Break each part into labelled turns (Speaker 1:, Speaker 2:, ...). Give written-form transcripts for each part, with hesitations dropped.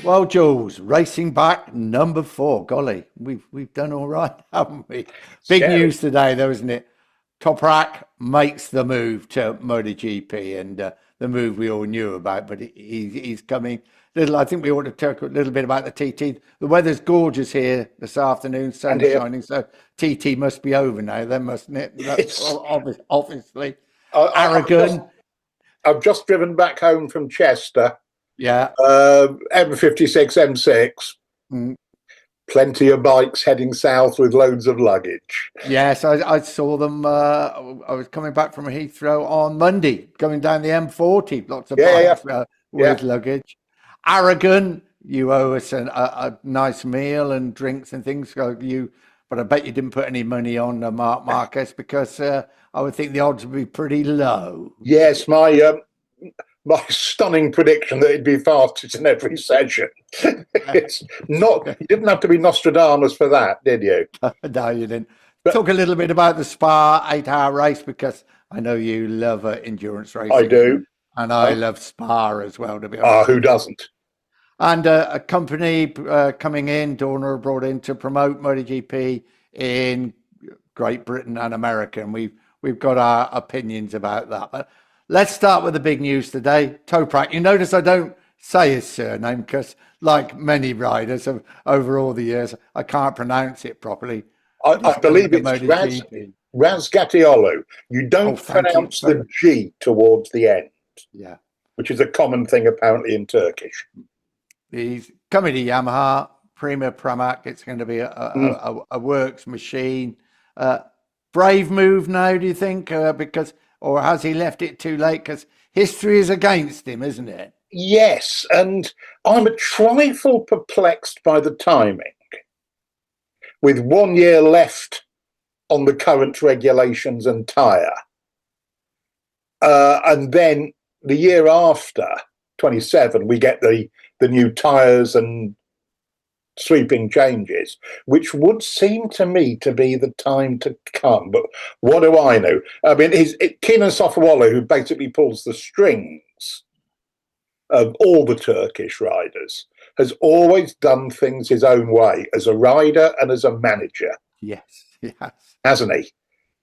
Speaker 1: Well, Jules, racing back number 4. Golly, we've done all right, haven't we? Big
Speaker 2: Scary.
Speaker 1: news today, though, isn't it? Toprak makes the move to MotoGP, and the move we all knew about, but he's coming. Little, I think we ought to talk a little bit about the TT. The weather's gorgeous here this afternoon,
Speaker 2: And
Speaker 1: sun's
Speaker 2: here,
Speaker 1: shining, so TT must be over now, then, mustn't it?
Speaker 2: it's,
Speaker 1: Obviously.
Speaker 2: I've just,
Speaker 1: Aragon,
Speaker 2: I've just driven back home from Chester,
Speaker 1: yeah.
Speaker 2: M56, M6,
Speaker 1: Mm.
Speaker 2: plenty of bikes heading south with loads of luggage.
Speaker 1: Yes, I saw them. I was coming back from Heathrow on Monday, going down the M40. Lots of
Speaker 2: Yeah, yeah,
Speaker 1: bikes
Speaker 2: yeah.
Speaker 1: with luggage. Aragon, you owe us a nice meal and drinks and things. But I bet you didn't put any money on Marc Marquez because I would think the odds would be pretty low.
Speaker 2: Yes, my stunning prediction that it'd be fastest in every session. It's not. You didn't have to be Nostradamus for that, did you?
Speaker 1: No, you didn't.
Speaker 2: But
Speaker 1: Talk a little bit about the Spa 8 hour race because I know you love endurance
Speaker 2: I
Speaker 1: racing
Speaker 2: do.
Speaker 1: and I
Speaker 2: Uh,
Speaker 1: love Spa as well, to be honest
Speaker 2: who
Speaker 1: with you.
Speaker 2: doesn't?
Speaker 1: And a company coming in, Dorna brought in to promote MotoGP in Great Britain and America, and we've got our opinions about that. But let's start with the big news today. Toprak. You notice I don't say his surname because, like many riders over all the years, I can't pronounce it properly. But he's
Speaker 2: I
Speaker 1: coming
Speaker 2: believe
Speaker 1: to
Speaker 2: it's
Speaker 1: MotoGP.
Speaker 2: Razgatlıoğlu. You
Speaker 1: Oh,
Speaker 2: don't
Speaker 1: thank you.
Speaker 2: pronounce the G towards the end,
Speaker 1: Yeah.
Speaker 2: which is a common thing apparently in Turkish.
Speaker 1: He's coming to Yamaha, Prima Pramac. It's going to be
Speaker 2: Mm.
Speaker 1: a works machine. Uh, Brave move now, do you think? Because, or has he left it too late? Because history is against him, isn't it?
Speaker 2: Yes, and I'm a trifle perplexed by the timing. With 1 year left on the current regulations and tyre, and then the year after, 27, we get the new tyres and sweeping changes, which would seem to me to be the time to come. But what do I know? I mean, Kenan Sofawala, who basically pulls the strings of all the Turkish riders, has always done things his own way as a rider and as a manager,
Speaker 1: Yes, yes,
Speaker 2: hasn't he?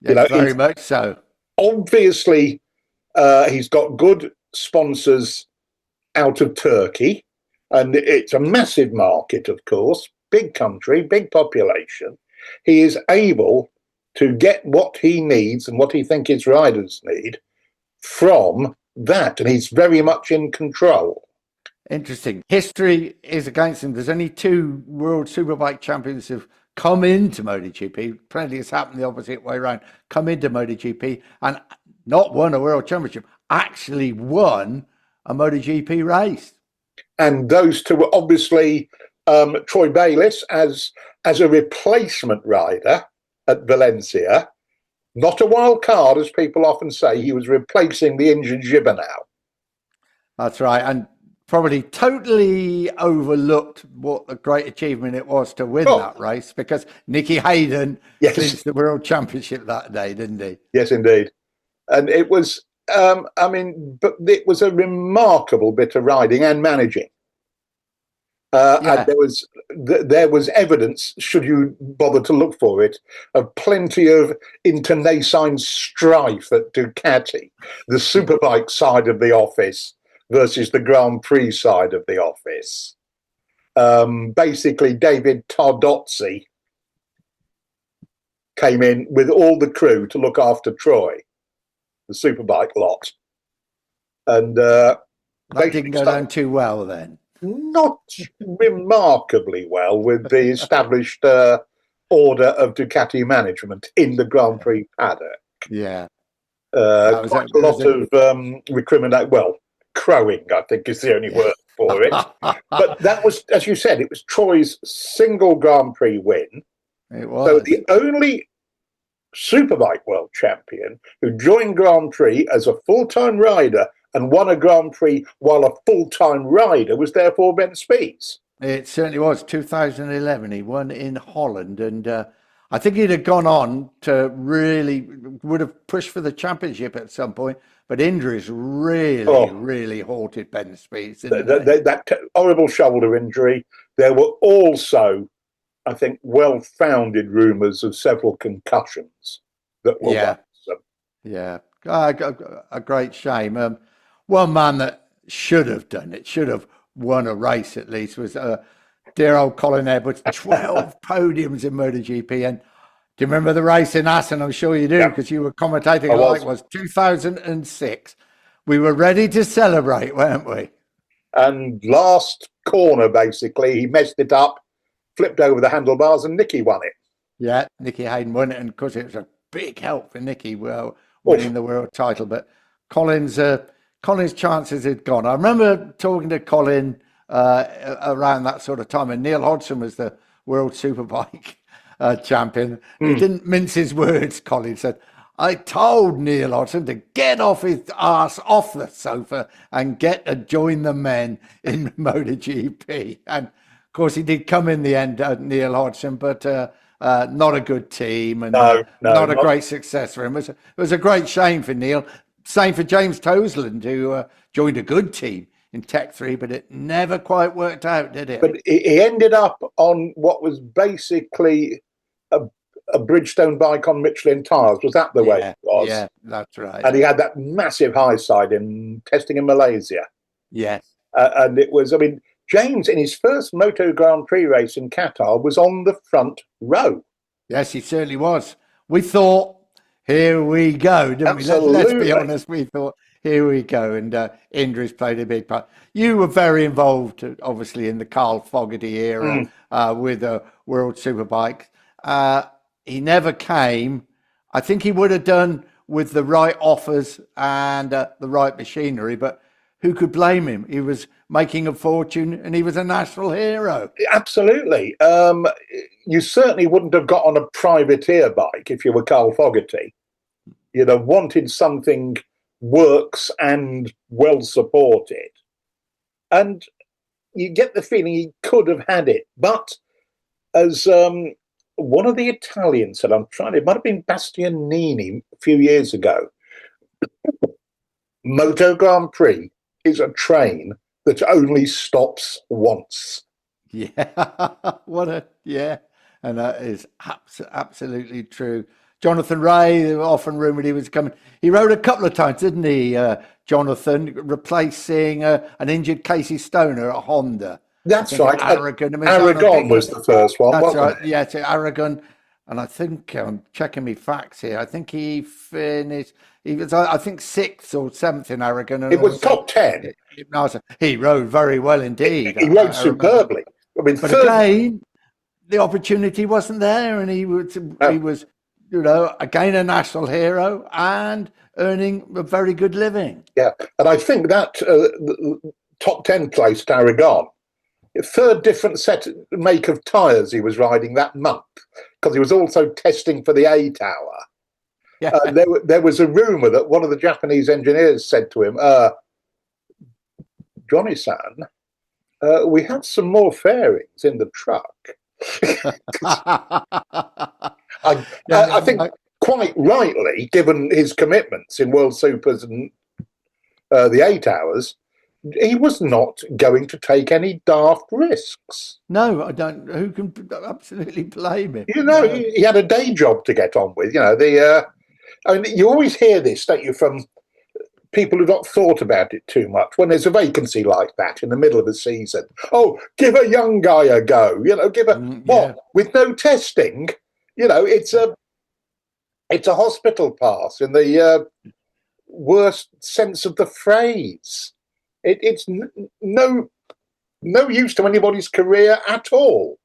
Speaker 2: You
Speaker 1: yes,
Speaker 2: know,
Speaker 1: very much so.
Speaker 2: obviously he's got good sponsors out of Turkey, and it's a massive market, of course, big country, big population. He is able to get what he needs and what he thinks his riders need from that, and he's very much in control.
Speaker 1: Interesting. History is against him. There's only 2 world superbike champions who've come into MotoGP. Plenty has happened the opposite way around. Come into MotoGP and not won a world championship, actually won a MotoGP race.
Speaker 2: And those two were obviously Troy Bayliss as a replacement rider at Valencia. Not a wild card, as people often say. He was replacing the injured Gibernau.
Speaker 1: That's right. And probably totally overlooked what a great achievement it was to win
Speaker 2: Oh,
Speaker 1: that race because Nicky Hayden
Speaker 2: yes,
Speaker 1: clinched the world championship that day, didn't he?
Speaker 2: yes, indeed. And it was, I mean, but it was a remarkable bit of riding and managing. And
Speaker 1: Yeah.
Speaker 2: there was evidence, should you bother to look for it, of plenty of internecine strife at Ducati, the Superbike side of the office versus the Grand Prix side of the office. Basically, David Tardozzi came in with all the crew to look after Troy, the Superbike lot, and
Speaker 1: That didn't
Speaker 2: basically
Speaker 1: go down too well then.
Speaker 2: not remarkably well with the established order of Ducati management in the Grand Prix paddock.
Speaker 1: Yeah. That was
Speaker 2: Quite
Speaker 1: a,
Speaker 2: a
Speaker 1: it was
Speaker 2: lot of recriminate, well, crowing, I think is the only word for it.
Speaker 1: a
Speaker 2: But that was, as you said, it was Troy's single Grand Prix win.
Speaker 1: it
Speaker 2: So
Speaker 1: was.
Speaker 2: the only Superbike world champion who joined Grand Prix as a full-time rider and won a Grand Prix while a full-time rider was therefore Ben Spies.
Speaker 1: It certainly was. 2011. He won in Holland, and I think he'd have gone on to really would have pushed for the championship at some point, but injuries really,
Speaker 2: Oh,
Speaker 1: really halted Ben's speeds, didn't they?
Speaker 2: that horrible shoulder injury. There were also, I think, well-founded rumours of several concussions that were
Speaker 1: Yeah,
Speaker 2: worrisome.
Speaker 1: yeah, a great shame. One man that should have done it, should have won a race at least, was dear old Colin Edwards. 12 podiums in MotoGP, and do you remember the race in Assen? I'm sure you do
Speaker 2: Yeah,
Speaker 1: because you were commentating.
Speaker 2: I
Speaker 1: I think
Speaker 2: was.
Speaker 1: it was 2006. We were ready to celebrate, weren't we?
Speaker 2: And last corner, basically, he messed it up, flipped over the handlebars, and Nicky won it.
Speaker 1: Yeah, Nicky Hayden won it, and of course it was a big help for Nicky, well,
Speaker 2: Oof.
Speaker 1: winning the world title. But Colin's chances had gone. I remember talking to Colin around that sort of time, and Neil Hodgson was the world superbike champion. He didn't mince his words. Colin said, "I told Neil Hodgson to get off his ass off the sofa and get to join the men in MotoGP." And of course, he did come in the end, Neil Hodgson, but not a good team and
Speaker 2: No,
Speaker 1: not a
Speaker 2: not.
Speaker 1: great success for him. It was a great shame for Neil. Same for James Toseland, who joined a good team in Tech 3, but it never quite worked out, did it?
Speaker 2: But he ended up on what was basically a Bridgestone bike on Michelin tyres. Was that the way
Speaker 1: Yeah,
Speaker 2: it was?
Speaker 1: yeah, that's right.
Speaker 2: And he had that massive high side in testing in Malaysia.
Speaker 1: Yes.
Speaker 2: And it was, I mean, James in his first Moto Grand Prix race in Qatar was on the front row.
Speaker 1: Yes, he certainly was. We thought, here we go, didn't we? Let's be
Speaker 2: Absolutely.
Speaker 1: honest. We thought, here we go. And injuries played a big part. You were very involved, obviously, in the Carl Fogarty era with the World Superbike. He never came. I think he would have done with the right offers and the right machinery, but who could blame him? He was making a fortune and he was a national hero.
Speaker 2: Absolutely. You certainly wouldn't have got on a privateer bike if you were Carl Fogarty. You'd have wanted something works and well supported. And you get the feeling he could have had it. But as one of the Italians said, it might have been Bastianini a few years ago, Moto Grand Prix is a train that only stops once.
Speaker 1: Yeah, yeah, and that is absolutely true. Jonathan Ray, often rumoured he was coming. He rode a couple of times, didn't he, Jonathan, replacing an injured Casey Stoner at Honda.
Speaker 2: That's right.
Speaker 1: Aragon. I mean,
Speaker 2: Aragon was the first one,
Speaker 1: that's
Speaker 2: wasn't
Speaker 1: right.
Speaker 2: it?
Speaker 1: Yeah, to Aragon. And I think I'm checking my facts here. I think he finished. He was, I think, sixth or seventh in Aragon. And
Speaker 2: It was
Speaker 1: also,
Speaker 2: top 10.
Speaker 1: he rode very well indeed.
Speaker 2: He rode superbly. I mean,
Speaker 1: But
Speaker 2: third,
Speaker 1: again, the opportunity wasn't there, and he was, again a national hero and earning a very good living.
Speaker 2: yeah. And I think that top 10 place at Aragon, third different make of tyres he was riding that month, because he was also testing for the A tower.
Speaker 1: Yeah.
Speaker 2: There was a rumour that one of the Japanese engineers said to him, Johnny-san, we have some more fairings in the truck. I think quite rightly, given his commitments in World Supers and the 8 hours, he was not going to take any daft risks.
Speaker 1: No, I don't. Who can absolutely blame him?
Speaker 2: You know, he had a day job to get on with. You know, I mean, you always hear this, don't you, from people who've not thought about it too much when there's a vacancy like that in the middle of a season. Oh, give a young guy a go. You know, with no testing. You know, it's a hospital pass in the worst sense of the phrase. It's no use to anybody's career at all.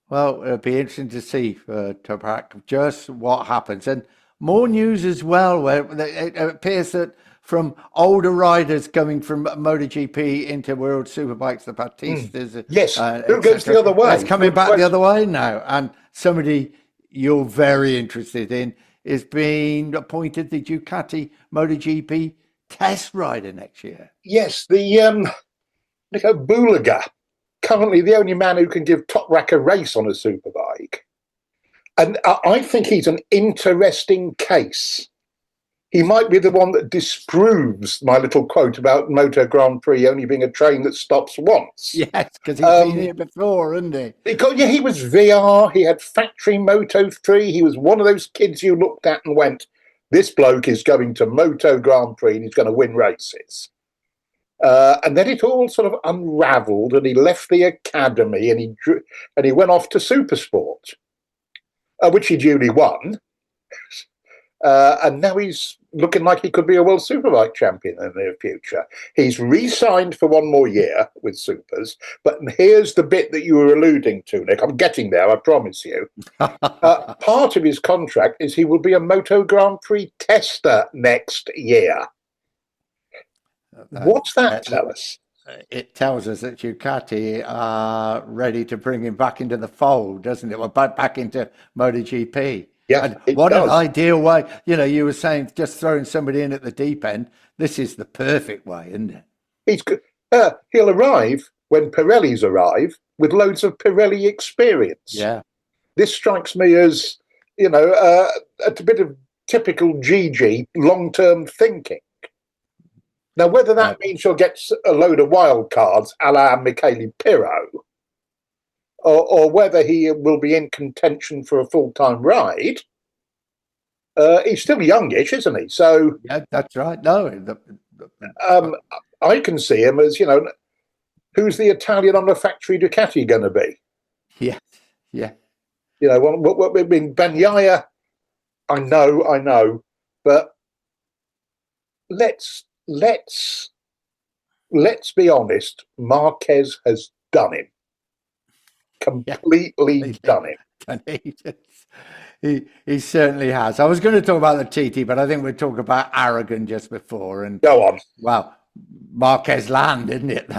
Speaker 1: Well, it'll be interesting to see, Toprak, just what happens. And more news as well, where it appears that from older riders coming from MotoGP into World Superbikes, the Batistas.
Speaker 2: Yes, it goes the other way.
Speaker 1: It's coming back the other way now. And somebody you're very interested in is being appointed the Ducati MotoGP test rider next year.
Speaker 2: Yes, the Bulaga, currently the only man who can give Toprak a race on a superbike. And I think he's an interesting case. He might be the one that disproves my little quote about Moto Grand Prix only being a train that stops once.
Speaker 1: Yes, because he's been here before, hasn't he?
Speaker 2: Because, yeah, he was VR, he had factory Moto 3, he was one of those kids you looked at and went, this bloke is going to Moto Grand Prix and he's going to win races. And then it all sort of unravelled, and he left the academy and he went off to Supersport, which he duly won. And now he's looking like he could be a World Superbike champion in the near future. He's re-signed for one more year with Supers. But here's the bit that you were alluding to, Nick. I'm getting there, I promise you. Part of his contract is he will be a Moto Grand Prix tester next year. What's that tell us?
Speaker 1: It tells us that Ducati are ready to bring him back into the fold, doesn't it? Well, back into MotoGP.
Speaker 2: Yeah,
Speaker 1: and what an ideal way. You know, you were saying just throwing somebody in at the deep end. This is the perfect way, isn't it?
Speaker 2: He's he'll arrive when Pirellis arrive with loads of Pirelli experience.
Speaker 1: Yeah.
Speaker 2: This strikes me as, you know, a bit of typical GG long-term thinking. Now, whether that means you'll get a load of wild cards a la Michele Pirro, or whether he will be in contention for a full-time ride, he's still youngish, isn't he? So
Speaker 1: yeah, that's right. No,
Speaker 2: I can see him as, you know, who's the Italian on the factory Ducati going to be?
Speaker 1: Yeah, yeah.
Speaker 2: You know, what I mean, Bagnaia, I know, but let's be honest. Marquez has done him. Completely done it.
Speaker 1: He certainly has. I was going to talk about the TT, but I think we'll talk about Aragon just before. And
Speaker 2: go on.
Speaker 1: Well, Marquez land, isn't it?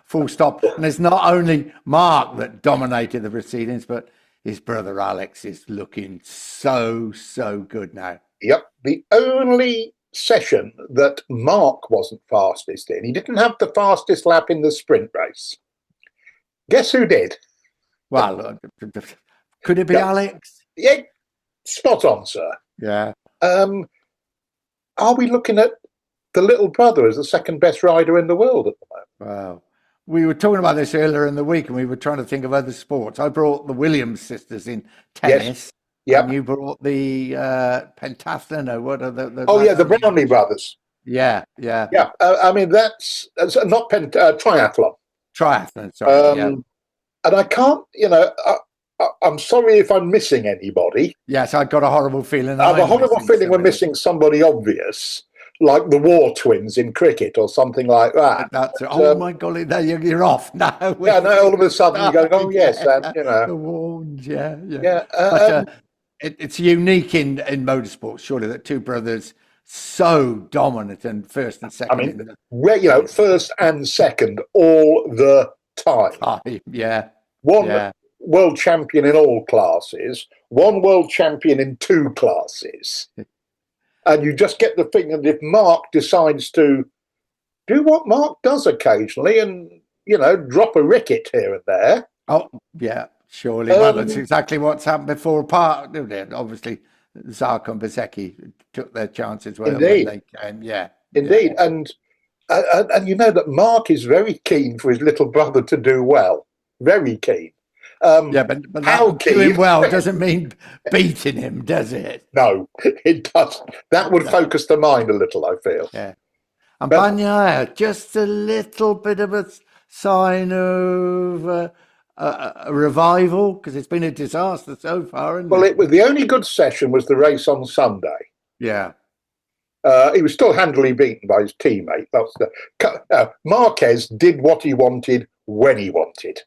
Speaker 1: Full stop. And it's not only Mark that dominated the proceedings, but his brother Alex is looking so good now.
Speaker 2: Yep. The only session that Mark wasn't fastest in, he didn't have the fastest lap in the sprint race. Guess who did?
Speaker 1: Well, could it be Alex?
Speaker 2: Yeah, spot on, sir.
Speaker 1: Yeah.
Speaker 2: Are we looking at the little brother as the second best rider in the world at the moment?
Speaker 1: Wow. We were talking about this earlier in the week, and we were trying to think of other sports. I brought the Williams sisters in tennis.
Speaker 2: Yes. Yeah.
Speaker 1: And you brought the pentathlon, or what are the
Speaker 2: the Brownlee brothers.
Speaker 1: Yeah.
Speaker 2: I mean, that's not triathlon.
Speaker 1: Triathlon, sorry.
Speaker 2: And I can't, you know, I'm sorry if I'm missing anybody.
Speaker 1: Yes, I've got a horrible feeling.
Speaker 2: I have a horrible feeling we're missing somebody obvious, like the War twins in cricket or something like that.
Speaker 1: My golly, you're off now.
Speaker 2: Yeah, no, all of a sudden you're going, oh, yes, and, you know.
Speaker 1: The Warns, yeah.
Speaker 2: But,
Speaker 1: it's unique in motorsports, surely, that two brothers so dominant and first and second.
Speaker 2: I mean, you know, first and second all the time.
Speaker 1: Yeah.
Speaker 2: One world champion in all classes, one world champion in two classes. And you just get the thing that if Mark decides to do what Mark does occasionally and, you know, drop a ricket here and there.
Speaker 1: Oh, yeah, surely. Well, that's exactly what's happened before. Obviously, Zarco and Bezzecchi took their chances when they came. Yeah.
Speaker 2: Indeed. Yeah. And you know that Mark is very keen for his little brother to do well. Very keen.
Speaker 1: But how doing well doesn't mean beating him, does it?
Speaker 2: No, it doesn't. That would focus the mind a little, I feel.
Speaker 1: Yeah. And Bagnaia, just a little bit of a sign of a revival, because it's been a disaster so far.
Speaker 2: It was the only good session was the race on Sunday.
Speaker 1: Yeah.
Speaker 2: He was still handily beaten by his teammate. Marquez did what he wanted when he wanted.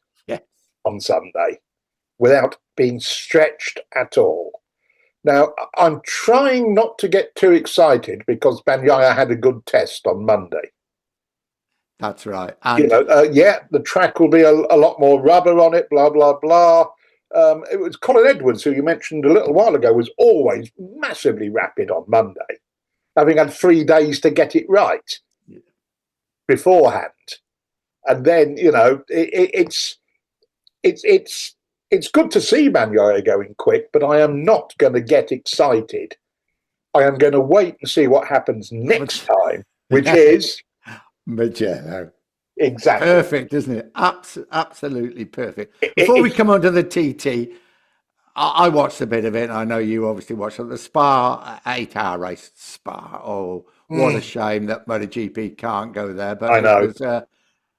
Speaker 2: On Sunday, without being stretched at all. Now, I'm trying not to get too excited because Bagnaia had a good test on Monday.
Speaker 1: That's right.
Speaker 2: And, you know, the track will be a lot more rubber on it, blah, blah, blah. It was Colin Edwards, who you mentioned a little while ago, was always massively rapid on Monday, having had 3 days to get it right beforehand. And then, you know, it's it's good to see Bagnaia going quick, but I am not going to get excited. I am going to wait and see what happens next time, which is
Speaker 1: Magello.
Speaker 2: exactly
Speaker 1: Perfect, isn't it? Absolutely perfect.
Speaker 2: It-
Speaker 1: Before we
Speaker 2: it's-
Speaker 1: come on to the TT, I watched a bit of it. And I know you obviously watched it. The Spa 8-hour race at Spa. Oh, what a shame that MotoGP can't go there. But
Speaker 2: I
Speaker 1: it
Speaker 2: know.
Speaker 1: was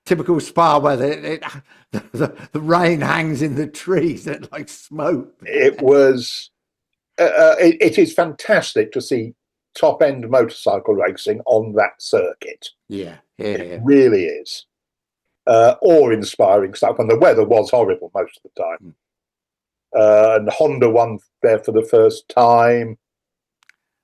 Speaker 1: typical Spa weather. The rain hangs in the trees and like smoke.
Speaker 2: It was. It is fantastic to see top-end motorcycle racing on that circuit.
Speaker 1: Yeah,
Speaker 2: It
Speaker 1: yeah.
Speaker 2: really is. Awe-inspiring stuff, and the weather was horrible most of the time. And Honda won there for the first time.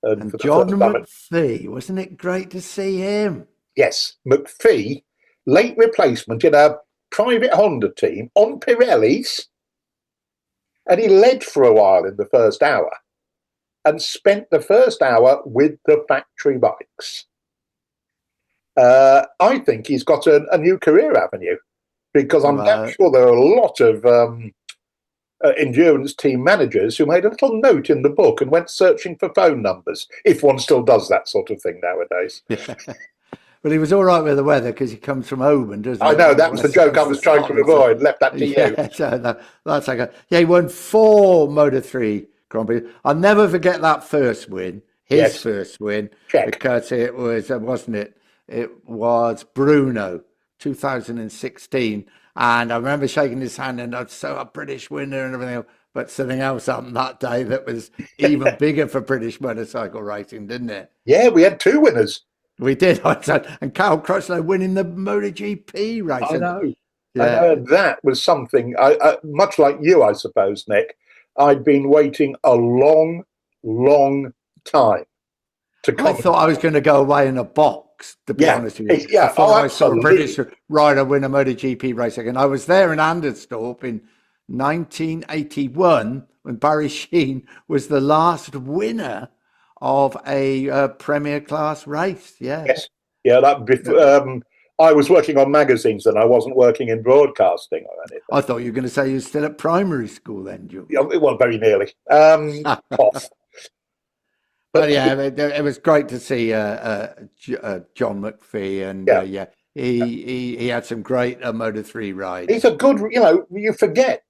Speaker 1: And
Speaker 2: For the
Speaker 1: John
Speaker 2: first time,
Speaker 1: McPhee, wasn't it great to see him?
Speaker 2: yes, McPhee, late replacement in a private Honda team on Pirellis, and he led for a while in the first hour and spent the first hour with the factory bikes. I think he's got a new career avenue, because I'm damn sure there are a lot of endurance team managers who made a little note in the book and went searching for phone numbers, if one still does that sort of thing nowadays.
Speaker 1: Yeah. Well, he was all right with the weather because he comes from Oban, doesn't he?
Speaker 2: I know, that was the joke I was trying to avoid. Left that to you.
Speaker 1: So that's like he won 4 Moto3 Grand Prix. I'll never forget that first win, his first win, because it was, wasn't it? It was Bruno, 2016. And I remember shaking his hand and I'd so a British winner and everything else. But something else happened that day that was even bigger for British motorcycle racing, didn't it?
Speaker 2: Yeah, we had 2 winners.
Speaker 1: We did. And Carl Crutchlow winning the MotoGP race.
Speaker 2: I know. That was something, much like you, I suppose, Nick. I'd been waiting a long, long time to come.
Speaker 1: I thought I was going to go away in a box, to be honest with you.
Speaker 2: Yeah,
Speaker 1: I saw a British rider win a MotoGP race again. I was there in Anderstorp in 1981 when Barry Sheen was the last winner of a Premier Class race. Yeah.
Speaker 2: Yes. Yeah. I was working on magazines and I wasn't working in broadcasting or anything.
Speaker 1: I thought you were going to say you were still at primary school then, Julian.
Speaker 2: Yeah, well, very nearly. Off.
Speaker 1: But yeah, it was great to see John McPhee, and he had some great Moto3 rides.
Speaker 2: He's a good, you forget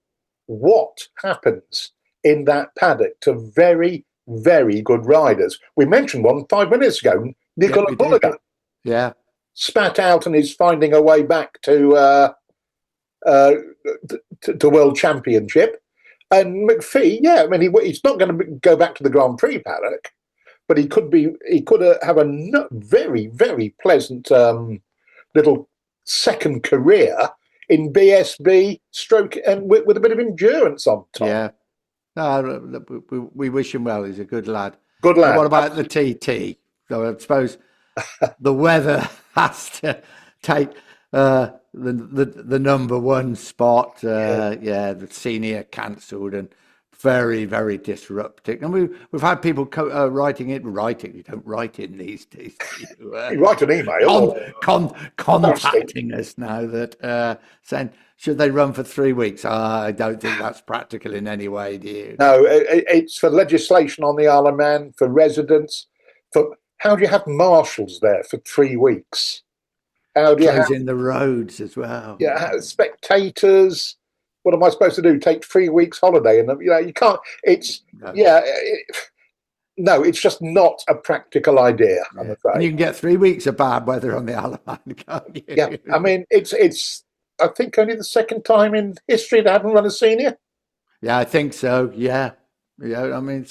Speaker 2: what happens in that paddock to very, very good riders. We mentioned one 5 minutes ago, Nicola Bulliger.
Speaker 1: Yeah.
Speaker 2: Spat out and is finding a way back to World Championship. And McPhee, he's not going to go back to the Grand Prix paddock, but he could have a very, very pleasant little second career in BSB stroke and with a bit of endurance on top.
Speaker 1: Yeah. No, we wish him well. He's a good lad.
Speaker 2: Good lad.
Speaker 1: What about the TT? So I suppose the weather has to take the number one spot. The senior cancelled and very, very disrupting. And we've had people writing. You don't write in these days. You
Speaker 2: write an email.
Speaker 1: Contacting us now that saying, should they run for 3 weeks? I don't think that's practical in any way, do you?
Speaker 2: No, it's for legislation on the Isle of Man, for residents. How do you have marshals there for 3 weeks? How do you
Speaker 1: closing the roads as well?
Speaker 2: Yeah, spectators. What am I supposed to do? Take 3 weeks holiday, and you can't. It's no, it's just not a practical idea. I'm afraid.
Speaker 1: And you can get 3 weeks of bad weather on the Isle of Man, can't you?
Speaker 2: Yeah, I mean it's. I think only the second time in history they haven't run a senior.
Speaker 1: Yeah, I think so. Yeah, I mean,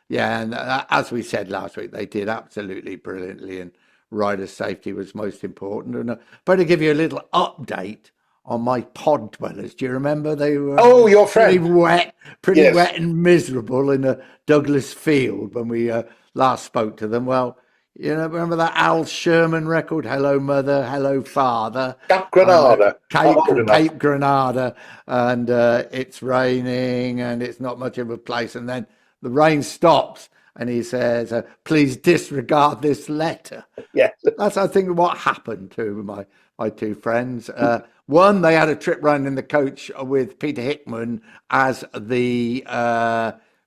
Speaker 1: and as we said last week, they did absolutely brilliantly, and rider safety was most important. And but to give you a little update on my pod dwellers, do you remember they were
Speaker 2: your friend
Speaker 1: pretty wet and miserable in a Douglas field when we last spoke to them? Well, remember that Al Sherman record, Hello Mother, Hello Father?
Speaker 2: Cape Granada.
Speaker 1: Cape Granada, and it's raining and it's not much of a place. And then the rain stops and he says, please disregard this letter.
Speaker 2: Yeah.
Speaker 1: That's, I think, what happened to my two friends. One, they had a trip round in the coach with Peter Hickman as the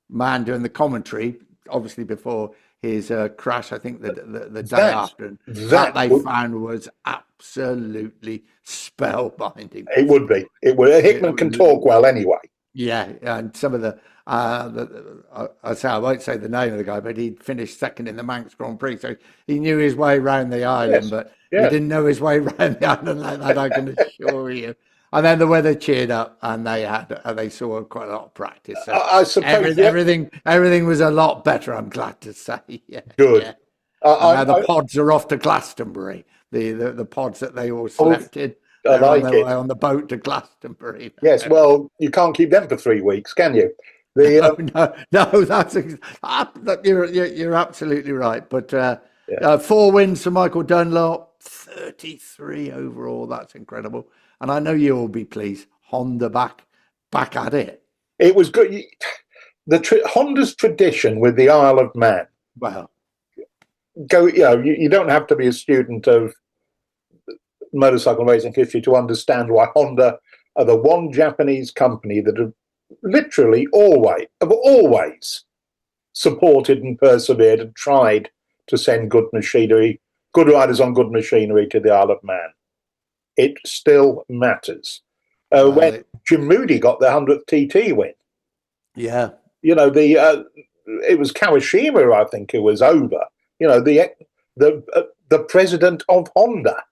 Speaker 1: man doing the commentary, obviously before his crash, I think the day
Speaker 2: That
Speaker 1: after. And that
Speaker 2: that
Speaker 1: they
Speaker 2: would,
Speaker 1: found was absolutely spellbinding.
Speaker 2: it would be. It would. Hickman can talk well anyway.
Speaker 1: Yeah, and some of I say I won't say the name of the guy, but he'd finished second in the Manx Grand Prix, so he knew his way round the island,
Speaker 2: Yes.
Speaker 1: but he
Speaker 2: Yes.
Speaker 1: didn't know his way round the island like that, I can assure you. And then the weather cheered up, and they saw quite a lot of practice. So
Speaker 2: I suppose. Yeah.
Speaker 1: everything was a lot better. I'm glad to say. Yeah,
Speaker 2: Good.
Speaker 1: yeah.
Speaker 2: I,
Speaker 1: And now the
Speaker 2: I,
Speaker 1: pods are off to Glastonbury. The pods that they all
Speaker 2: Oh,
Speaker 1: slept in.
Speaker 2: I
Speaker 1: They're on
Speaker 2: like
Speaker 1: their
Speaker 2: it.
Speaker 1: way on the boat to Glastonbury.
Speaker 2: Yes. Well, you can't keep them for 3 weeks, can you? The
Speaker 1: No, you're absolutely right. But
Speaker 2: yeah.
Speaker 1: 4 wins for Michael Dunlop, 33 overall. That's incredible. And I know you'll be pleased. Honda back at it.
Speaker 2: It was good. Honda's tradition with the Isle of Man.
Speaker 1: Well,
Speaker 2: You don't have to be a student of motorcycle racing history to understand why Honda are the one Japanese company that have literally always supported and persevered and tried to send good riders on good machinery to the Isle of Man. It still matters. When Jim Moody got the 100th TT win,
Speaker 1: yeah,
Speaker 2: it was Kawashima, I think, who was over. The president of Honda.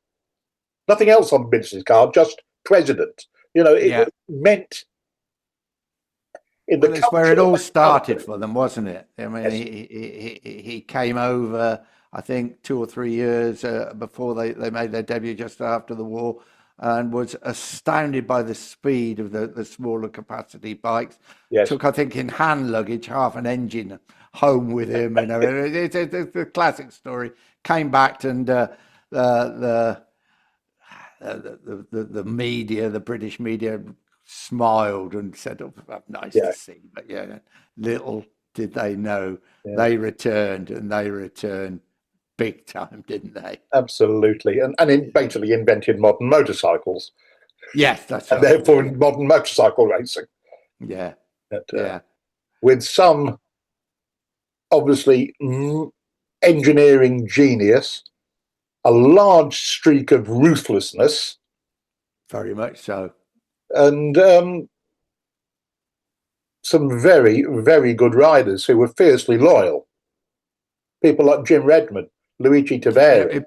Speaker 2: Nothing else on the business card, just president. It meant.
Speaker 1: It's where it all started for them, wasn't it? I mean, yes. He came over, I think, 2 or 3 years before they made their debut, just after the war, and was astounded by the speed of the smaller capacity bikes.
Speaker 2: Yes.
Speaker 1: Took, I think, in hand luggage, half an engine home with him. And it's a classic story. Came back and the media, the British media, smiled and said, "Oh, nice to see." But little did they know they returned, and they returned big time, didn't they?
Speaker 2: Absolutely, and basically invented modern motorcycles.
Speaker 1: Yes, that's
Speaker 2: and
Speaker 1: right.
Speaker 2: Therefore, modern motorcycle racing.
Speaker 1: Yeah,
Speaker 2: with some obviously engineering genius, a large streak of ruthlessness.
Speaker 1: Very much so.
Speaker 2: And some very, very good riders who were fiercely loyal. People like Jim Redmond, Luigi Taveri.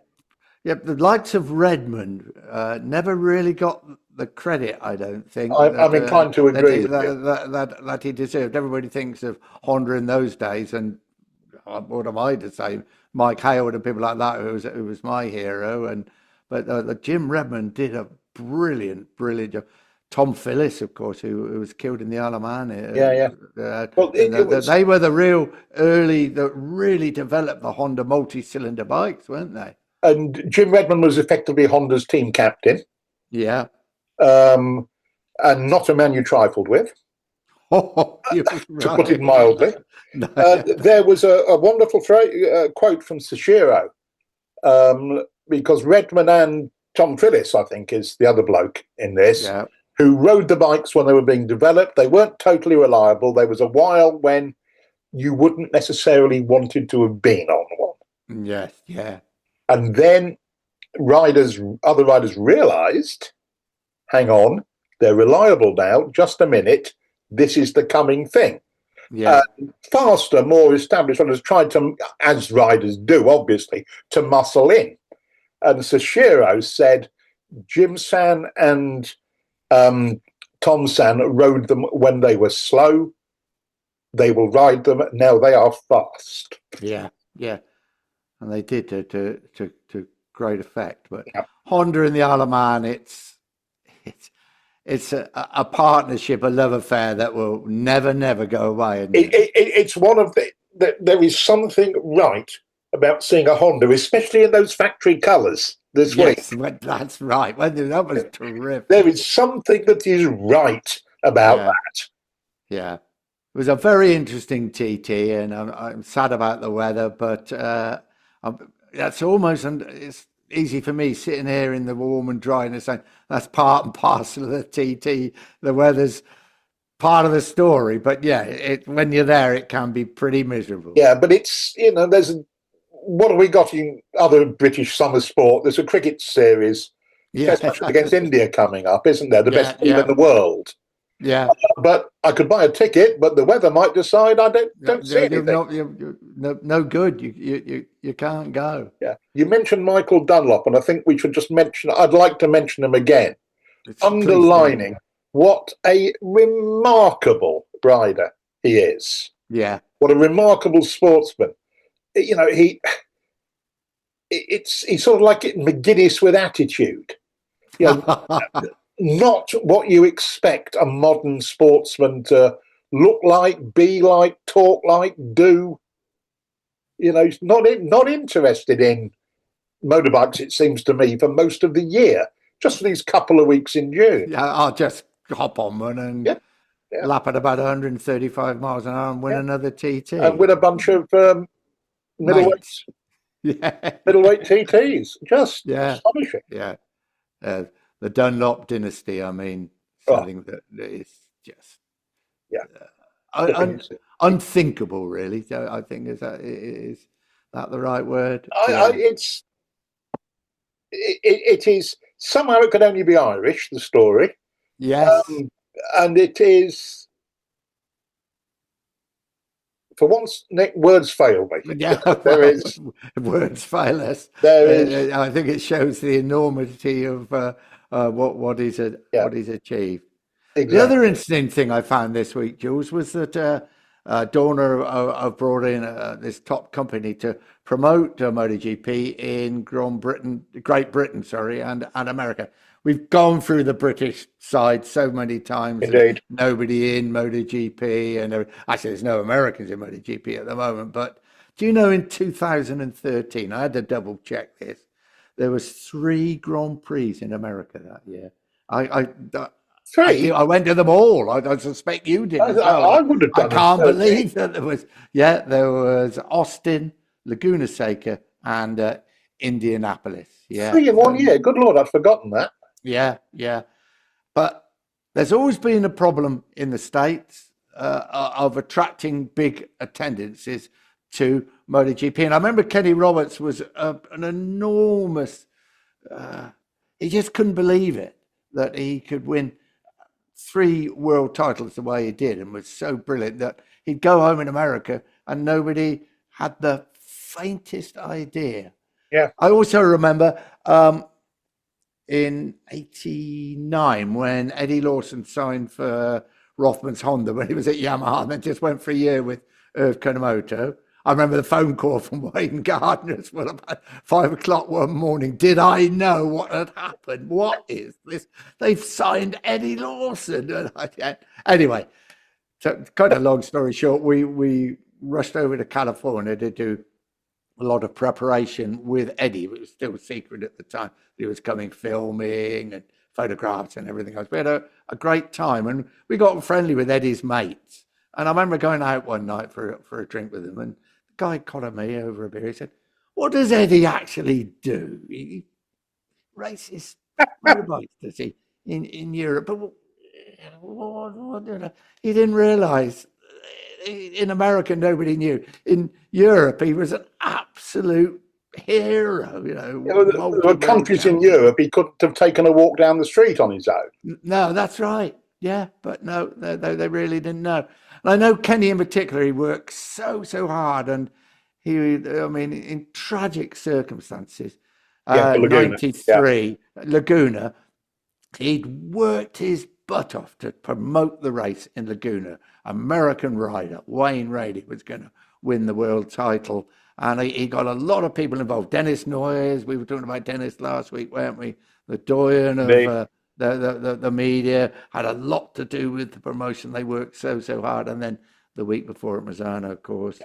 Speaker 1: The likes of Redmond never really got the credit, I don't think.
Speaker 2: I'm inclined to agree
Speaker 1: that he deserved. Everybody thinks of Honda in those days, and what am I to say? Mike Hayward and people like that, who was my hero. But Jim Redmond did a brilliant job. Tom Phillips, of course, who was killed in the Isle of Man. They were the real early that really developed the Honda multi-cylinder bikes, weren't they?
Speaker 2: And Jim Redmond was effectively Honda's team captain.
Speaker 1: Yeah.
Speaker 2: And not a man you trifled with. To put it mildly. No. There was a wonderful quote from Sashiro, because Redmond and Tom Phillips, I think, is the other bloke in this, who rode the bikes when they were being developed. They weren't totally reliable. There was a while when you wouldn't necessarily wanted to have been on one.
Speaker 1: Yes, yeah.
Speaker 2: And then other riders realised, hang on, they're reliable now. Just a minute, this is the coming thing.
Speaker 1: Yeah.
Speaker 2: Faster, more established riders tried to, as riders do, obviously, to muscle in. And Sashiro said Jim San and Tom San rode them when they were slow. They will ride them now they are fast.
Speaker 1: Yeah. And they did to great effect. But Honda and the Isle of Man, it's a partnership, a love affair that will never go away.
Speaker 2: It's one of there is something right about seeing a Honda, especially in those factory colours this week.
Speaker 1: Yes, that's right. That was terrific.
Speaker 2: There is something that is right about that.
Speaker 1: Yeah. It was a very interesting TT, and I'm sad about the weather, but that's almost, easy for me sitting here in the warm and dry and saying that's part and parcel of the TT. The weather's part of the story, but yeah, when you're there, it can be pretty miserable.
Speaker 2: Yeah, but it's, what have we got in other British summer sport? There's a cricket series,
Speaker 1: Yeah,
Speaker 2: Test match against India coming up, isn't there? The
Speaker 1: yeah,
Speaker 2: best team in the world.
Speaker 1: yeah.
Speaker 2: But I could buy a ticket, but the weather might decide I don't see anything.
Speaker 1: You're no good. You can't go.
Speaker 2: Yeah, you mentioned Michael Dunlop, and I think we should just mention. I'd like to mention him again, underlining what a remarkable rider he is.
Speaker 1: Yeah,
Speaker 2: what a remarkable sportsman. He's sort of like McGuinness with attitude. Not what you expect a modern sportsman to look like, be like, talk like, do. He's not interested in motorbikes, it seems to me, for most of the year. Just for these couple of weeks in June.
Speaker 1: Yeah, I'll just hop on one and lap at about 135 miles an hour and win another TT.
Speaker 2: And win a bunch of middleweight TTs. Just astonishing.
Speaker 1: Yeah. The Dunlop dynasty, I mean, something that is just unthinkable, really. So I think is that the right word?
Speaker 2: It is. Somehow it could only be Irish, the story.
Speaker 1: Yes.
Speaker 2: And it is, for once, Nick, words fail me.
Speaker 1: Yeah,
Speaker 2: there is.
Speaker 1: Words fail us.
Speaker 2: There is.
Speaker 1: I think it shows the enormity of what he's achieved. Exactly. The other interesting thing I found this week, Jules, was that Dorna have brought in this top company to promote MotoGP in Great Britain, and America. We've gone through the British side so many times.
Speaker 2: Indeed.
Speaker 1: Nobody in MotoGP, and actually there's no Americans in MotoGP at the moment. But do you know in 2013, I had to double check this, there was 3 Grand Prix in America that year. I went to them all. I suspect you did as well.
Speaker 2: I would have done.
Speaker 1: I can't believe that there was. Yeah, there was Austin, Laguna Seca, and Indianapolis. Yeah,
Speaker 2: 3 in 1 year. Good Lord, I'd forgotten that.
Speaker 1: Yeah. But there's always been a problem in the States of attracting big attendances to MotoGP. And I remember Kenny Roberts was an enormous. He just couldn't believe it that he could win 3 world titles the way he did, and was so brilliant that he'd go home in America and nobody had the faintest idea.
Speaker 2: Yeah.
Speaker 1: I also remember in '89 when Eddie Lawson signed for Rothman's Honda when he was at Yamaha and then just went for a year with Irv Kanemoto. I remember the phone call from Wayne Gardner as well about 5 o'clock one morning. Did I know what had happened? What is this? They've signed Eddie Lawson. Anyway, so kind of long story short, we rushed over to California to do a lot of preparation with Eddie. It was still a secret at the time. He was coming filming and photographs and everything else. We had a great time, and we got friendly with Eddie's mates. And I remember going out one night for a drink with him, and the guy collared me over a beer. He said, "What does Eddie actually do? He races motorbikes, does he, in Europe?" But he didn't realise. In America, nobody knew. In Europe, he was an absolute hero.
Speaker 2: There were countries in Europe he couldn't have taken a walk down the street on his own.
Speaker 1: No, that's right. Yeah, but no, they really didn't know. And I know Kenny in particular, he worked so hard, and in tragic circumstances.
Speaker 2: Laguna.
Speaker 1: 93, Laguna, he'd worked his butt off to promote the race in Laguna. American rider Wayne Rady was going to win the world title, and he got a lot of people involved. Dennis Noyes, we were talking about Dennis last week, weren't we? The doyen of the media, had a lot to do with the promotion. They worked so hard, and then the week before at Misano, of course,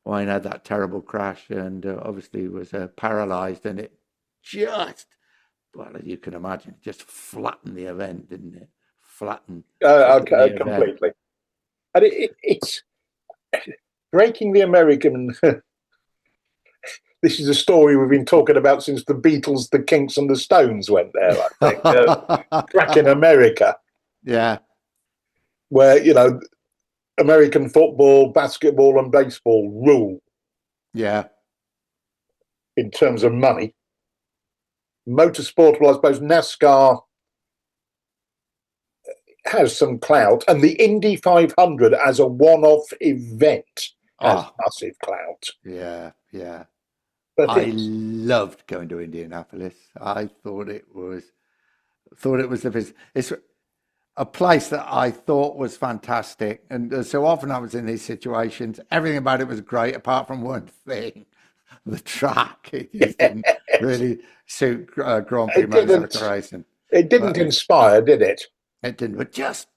Speaker 1: Wayne had that terrible crash and obviously was paralysed, and it just, well, as you can imagine, just flattened the event, didn't it? Flattened.
Speaker 2: Completely. And it's breaking the American. this is a story we've been talking about since the Beatles, the Kinks, and the Stones went there. I think back in America,
Speaker 1: Yeah,
Speaker 2: where American football, basketball, and baseball rule
Speaker 1: yeah,
Speaker 2: in terms of money. Motorsport, well, I suppose NASCAR has some clout, and the Indy 500 as a one-off event has massive clout.
Speaker 1: yeah, yeah.
Speaker 2: But
Speaker 1: I loved going to Indianapolis. I thought it was it's a place that I thought was fantastic. And so often I was in these situations. Everything about it was great, apart from one thing: the track. It just didn't really suit Grand Prix motorcycle racing.
Speaker 2: It didn't inspire, did it?
Speaker 1: It didn't. But just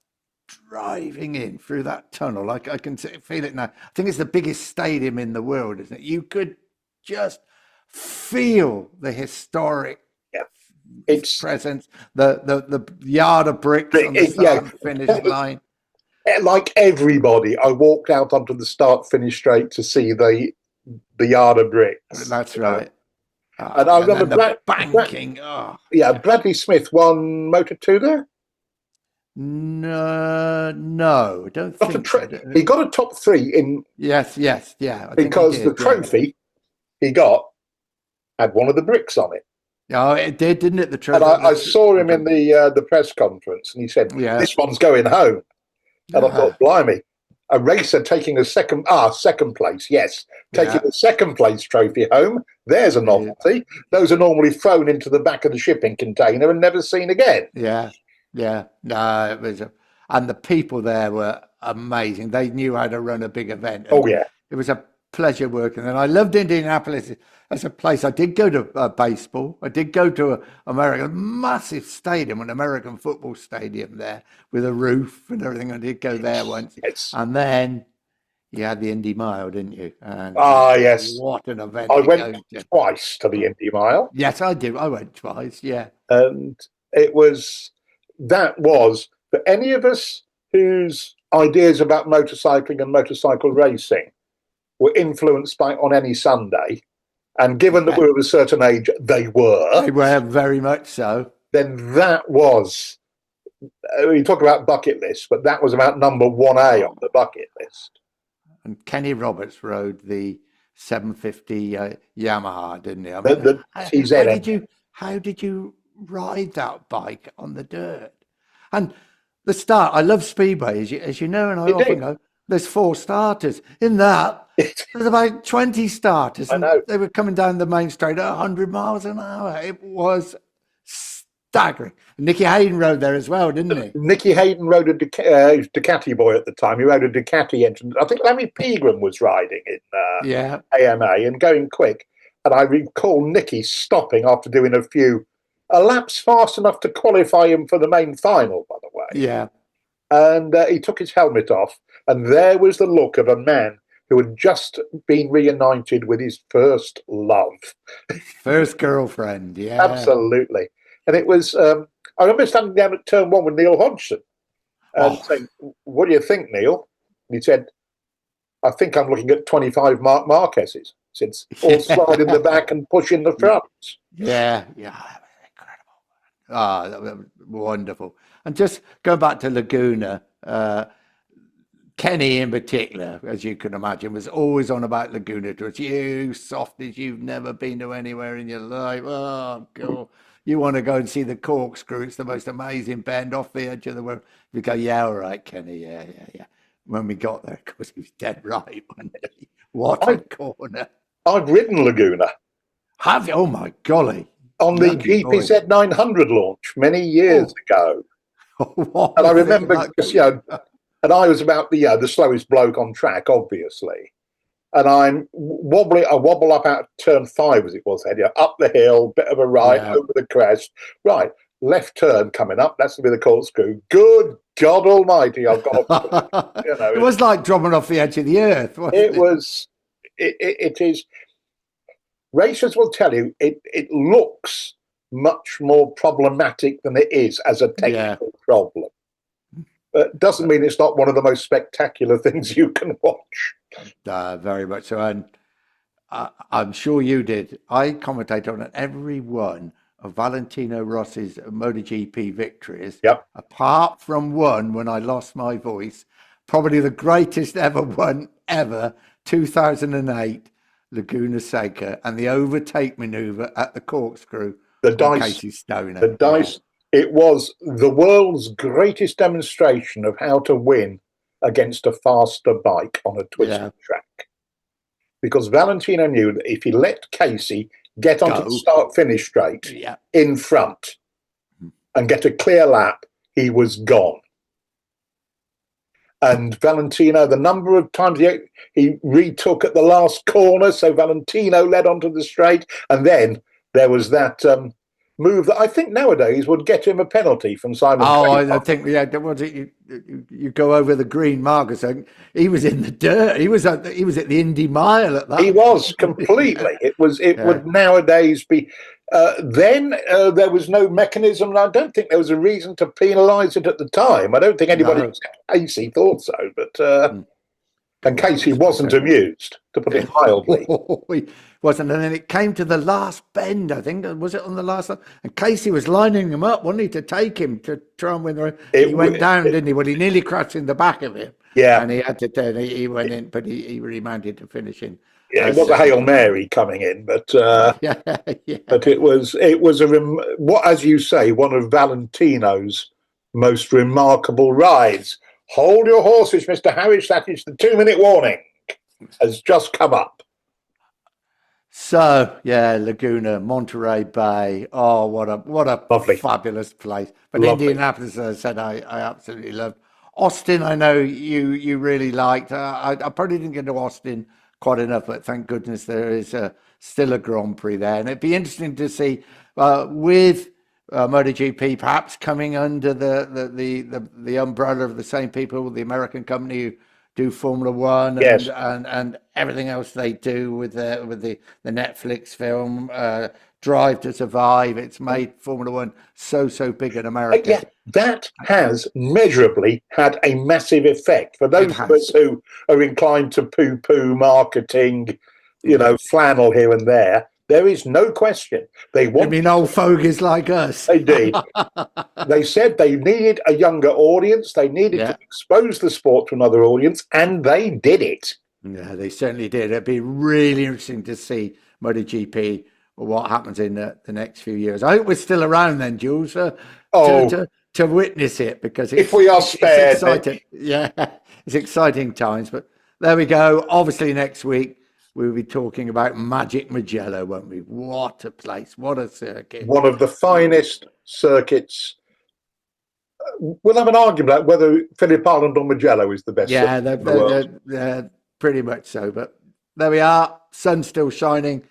Speaker 1: driving in through that tunnel, like I can feel it now. I think it's the biggest stadium in the world, isn't it? You could just feel the historic presence, the yard of bricks on the start and finish line.
Speaker 2: Like everybody, I walked out onto the start-finish straight to see the yard of bricks.
Speaker 1: That's right.
Speaker 2: And I remember
Speaker 1: the banking.
Speaker 2: Bradley Smith won Moto2 there.
Speaker 1: No, don't think so.
Speaker 2: He got a top 3 in.
Speaker 1: Yes, yeah.
Speaker 2: Because the trophy he got had one of the bricks on it.
Speaker 1: Oh, it did, didn't it? The trophy.
Speaker 2: And I saw him in the press conference, and he said, "This one's going home." And I thought, "Blimey, a racer taking a second place, yes, taking a second place trophy home. There's a novelty. Those are normally thrown into the back of the shipping container and never seen again."
Speaker 1: Yeah. No, it was, and the people there were amazing. They knew how to run a big event. It was a pleasure working. And I loved Indianapolis as a place. I did go to baseball. I did go to a massive stadium, an American football stadium there with a roof and everything. I did go there once.
Speaker 2: Yes.
Speaker 1: And then you had the Indy Mile, didn't you? And
Speaker 2: yes.
Speaker 1: What an event.
Speaker 2: I went twice to the Indy Mile.
Speaker 1: Yes, I did. I went twice, yeah.
Speaker 2: And that was, for any of us whose ideas about motorcycling and motorcycle racing were influenced by On Any Sunday, and given that we were of a certain age, they were.
Speaker 1: They were very much so.
Speaker 2: Then that was, we talk about bucket lists, but that was about number 1A on the bucket list.
Speaker 1: And Kenny Roberts rode the 750 Yamaha, didn't he? I mean,
Speaker 2: the TZ.
Speaker 1: How did you ride that bike on the dirt? And the start, I love Speedway, as you know, and I often go, there's 4 starters. In that, there's about 20 starters. And they were coming down the main straight at 100 miles an hour. It was staggering. Nicky Hayden rode there as well, didn't he?
Speaker 2: Nicky Hayden rode a Ducati boy at the time. He rode a Ducati engine. I think Larry Pegram was riding in AMA and going quick. And I recall Nicky stopping after doing a laps fast enough to qualify him for the main final, by the way.
Speaker 1: Yeah.
Speaker 2: And he took his helmet off, and there was the look of a man who had just been reunited with his first love.
Speaker 1: First girlfriend, yeah.
Speaker 2: Absolutely. And it was, I remember standing down at turn 1 with Neil Hodgson and saying, "What do you think, Neil?" And he said, "I think I'm looking at 25 Marc Marquez's." Since all slide in the back and push in the front.
Speaker 1: Yeah. That was wonderful. And just going back to Laguna, Kenny in particular, as you can imagine, was always on about Laguna to us. You soft as you've never been to anywhere in your life. Oh, God. You want to go and see the corkscrew. It's the most amazing bend off the edge of the world. We go, yeah, all right, Kenny. Yeah. When we got there, of course, he was dead right, wasn't he? What a corner.
Speaker 2: I've ridden Laguna.
Speaker 1: Have you? Oh, my golly.
Speaker 2: On the GPZ 900 launch many years ago. And I remember, and I was about the slowest bloke on track, obviously. And I wobble up out turn 5 as it was then, up the hill, bit of a right, over the crest. Right, left turn coming up, that's to be the corkscrew. Good God almighty, I've got
Speaker 1: it was like dropping off the edge of the earth, wasn't it?
Speaker 2: It is. Racers will tell you it looks much more problematic than it is as a technical problem. But doesn't mean it's not one of the most spectacular things you can watch.
Speaker 1: Very much so. And I'm sure you did. I commentated on every one of Valentino Rossi's MotoGP victories,
Speaker 2: Yep.
Speaker 1: apart from one when I lost my voice. Probably the greatest ever one ever, 2008, Laguna Seca, and the overtake maneuver at the corkscrew
Speaker 2: The
Speaker 1: on
Speaker 2: dice,
Speaker 1: Casey Stoner.
Speaker 2: the dice. It was the world's greatest demonstration of how to win against a faster bike on a twisted track. Because Valentino knew that if he let Casey get onto the start-finish straight in front and get a clear lap, he was gone. And Valentino, the number of times he retook at the last corner, so Valentino led onto the straight, and then there was that move that I think nowadays would get him a penalty from Simon.
Speaker 1: I think was it you go over the green markers. He was in the dirt. He was at the Indy Mile at that.
Speaker 2: He was completely. It would nowadays be. Then there was no mechanism, and I don't think there was a reason to penalise it at the time. I don't think anybody except Casey thought so, but and Casey wasn't amused, to put it mildly.
Speaker 1: He wasn't, and then it came to the last bend. I think was it on the last, and Casey was lining him up, wasn't he, to take him to try and win the race. He went down, didn't he? Well, he nearly crashed in the back of him.
Speaker 2: Yeah,
Speaker 1: and he had to turn. He went in, but he remanded to finish in.
Speaker 2: Yeah, it was a Hail Mary coming in, but but it was what, as you say, one of Valentino's most remarkable rides. Hold your horses, Mr. Harris. That is the 2-minute warning has just come up.
Speaker 1: So Laguna, Monterey Bay. Oh, what a
Speaker 2: lovely,
Speaker 1: fabulous place. But
Speaker 2: lovely.
Speaker 1: Indianapolis, as I said, I absolutely loved. Austin, I know you really liked. I probably didn't get to Austin quite enough, but thank goodness there is still a Grand Prix there, and it'd be interesting to see with MotoGP perhaps coming under the umbrella of the same people, the American company who do Formula One and everything else they do with the Netflix film Drive to Survive. It's made Formula One so big in America.
Speaker 2: Yeah, that has measurably had a massive effect for those of us who are inclined to poo-poo marketing, flannel here and there. There is no question. They want.
Speaker 1: I mean, old fogies like us.
Speaker 2: They did. They said they needed a younger audience. They needed to expose the sport to another audience, and they did it.
Speaker 1: Yeah, they certainly did. It'd be really interesting to see MotoGP or what happens in the next few years. I hope we're still around then, Jules, to witness it, because
Speaker 2: if we are spared,
Speaker 1: it's exciting. It's exciting times. But there we go. Obviously, next week we'll be talking about Magic Mugello, won't we? What a place! What a circuit!
Speaker 2: One of the finest circuits. We'll have an argument about whether Phillip Island or Mugello is the best.
Speaker 1: Yeah, they're pretty much so. But there we are. Sun's still shining.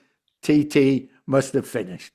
Speaker 1: TT must have finished.